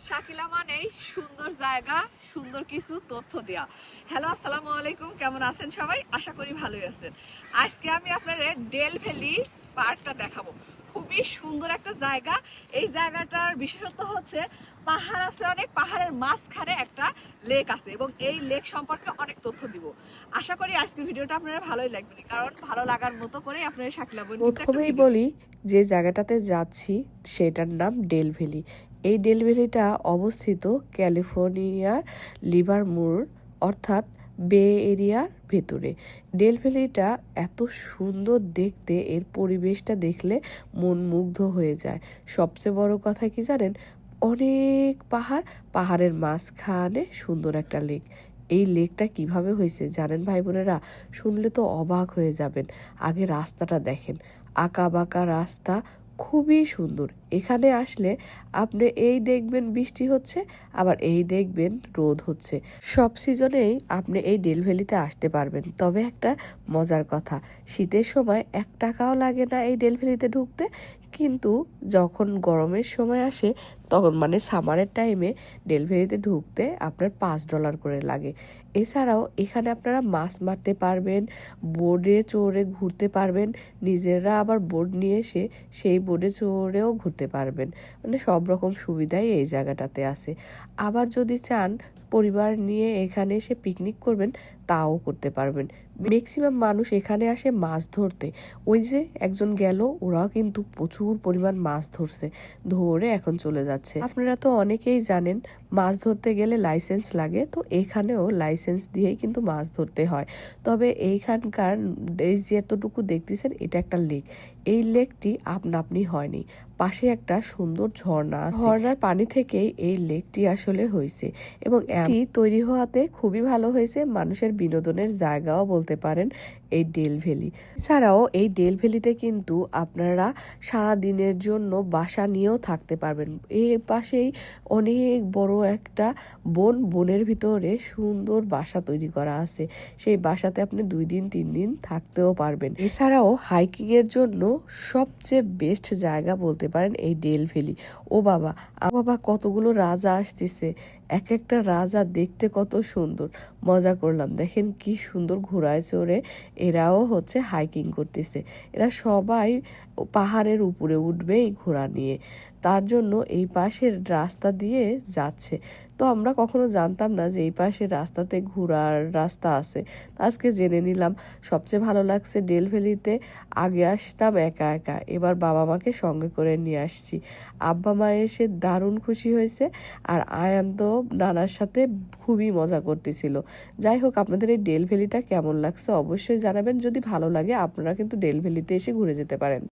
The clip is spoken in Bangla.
শাকিলা মানেই সুন্দর জায়গা, সুন্দর কিছু তথ্য দেয়া। হ্যালো, আসসালামু আলাইকুম, কেমন আছেন সবাই? আশা করি ভালোই আছেন। আজকে আমি আপনাদের ডেল ভ্যালি পার্কটা দেখাবো। খুবই সুন্দর একটা জায়গা। এই জায়গাটার বিশেষত্ব হচ্ছে পাহাড় আছে অনেক, পাহাড়ের মাঝখানে একটা লেক আছে এবং এই লেক সম্পর্কে অনেক তথ্য দিব। আশা করি আজকের ভিডিওটা আপনারা ভালোই লাগবে, কারণ ভালো লাগার মতো করে আপনারা শাকিলা বোন কিন্তু একটা প্রথমেই ভিডিও। বলি যে জায়গাটাতে যাচ্ছি সেটার নাম ডেল ভ্যালি। এই ডেল ভ্যালিটা অবস্থিত ক্যালিফোর্নিয়ার লিভারমোর অর্থাৎ বে এরিয়ার ভেতরে। ডেল ভ্যালিটা এত সুন্দর দেখতে, এর পরিবেশটা দেখলে মন মুগ্ধ হয়ে যায়। সবচেয়ে বড় কথা কি জানেন, অনেক পাহাড়, পাহাড়ের মাঝখানে সুন্দর একটা লেক। এই লেকটা কিভাবে হয়েছে জানেন ভাই বোনেরা? শুনলে তো অবাক হয়ে যাবেন। আগে রাস্তাটা দেখেন, আঁকা বাঁকা রাস্তা, খুবই সুন্দর। এখানে আসলে আপনি এই দেখবেন বৃষ্টি হচ্ছে, আবার এই দেখবেন রোদ হচ্ছে। সব সিজনেই আপনি এই ডেল ভ্যালিতে আসতে পারবেন। তবে একটা মজার কথা, শীতের সময় 1 টাকাও লাগে না এই ডেল ভ্যালিতে ঢুকতে। কিন্তু যখন গরমের সময় আসে তখন মানে সামারের টাইমে ডেল ভ্যালিতে ঢুকতে আপনার $5 করে লাগে। এছাড়াও এখানে আপনারা মাছ মারতে পারবেন, বোর্ডে চড়ে ঘুরতে পারবেন, নিজেরা আবার বোর্ড নিয়ে এসে সেই বোর্ডে চড়েও ঘুরতে পারবেন। মানে সব রকম সুবিধাই এই জায়গাটাতে আছে। আবার যদি চান পরিবার নিয়ে এখানে এসে পিকনিক করবেন, তাও করতে পারবেন। ম্যাক্সিমাম মানুষ এখানে আসে মাছ ধরতে। ওই যে একজন গেল, ওরাও কিন্তু প্রচুর পরিমাণ মাছ ধরছে, ধরে এখন চলে যাচ্ছে। আপনারা তো অনেকেই জানেন মাছ ধরতে গেলে লাইসেন্স লাগে, তো এখানেও লাইসেন্স দিয়েই কিন্তু মাছ ধরতে হয়। তবে এইখানকার এই যে এতটুকু দেখতেছেন, এটা একটা লেক। এই লেকটি আপনা আপনি হয়নি, পাশে একটা সুন্দর ঝর্ণা আছে। ঝর্ণার পানি থেকেই এই লেকটি আসলে হয়েছে এবং এটি তৈরি হওয়াতে খুবই ভালো হয়েছে। মানুষের বিনোদনের জায়গাও বলতে পারেন এই ডেল ভ্যালি। এছাড়াও এই ডেল ভ্যালিতে কিন্তু আপনারা সারা দিনের জন্য বাসা নিয়েও থাকতে পারবেন। এই পাশেই অনেক বড় একটা বনের ভিতরে সুন্দর বাসা তৈরি করা আছে। সেই বাসাতে আপনি 2 দিন 3 দিন থাকতেও পারবেন। এছাড়াও হাইকিং এর জন্য সবচেয়ে বেস্ট জায়গা বলতে পারেন এই ডেল ভ্যালি। ও বাবা, কতগুলো রাজা আসতেছে, এক একটা রাজা দেখতে কত সুন্দর। মজা করলাম, দেখেন কি সুন্দর ঘোড়ায় চড়ে এরাও হচ্ছে হাইকিং করতেছে। এরা সবাই পাহাড়ের উপরে উঠবে এই ঘোড়া নিয়ে, তার জন্য এই পাশের রাস্তা দিয়ে যাচ্ছে। তো আমরা কখনো জানতাম না যে এই পাশের রাস্তাতে ঘোড়ার রাস্তা আছে, আজকে জেনে নিলাম। সবচেয়ে ভালো লাগছে ডেল ভ্যালিতে, আগে আসতাম একা একা, এবার বাবা মাকে সঙ্গে করে নিয়ে আসছি। আব্বা মা এসে দারুণ খুশি হয়েছে, আর আয়ান তো নানার সাথে খুবই মজা করতেছিল। যাই হোক, আপনাদের এই ডেল ভ্যালিটা কেমন লাগছে অবশ্যই জানাবেন। যদি ভালো লাগে আপনারা কিন্তু ডেল ভ্যালিতে এসে ঘুরে যেতে পারেন।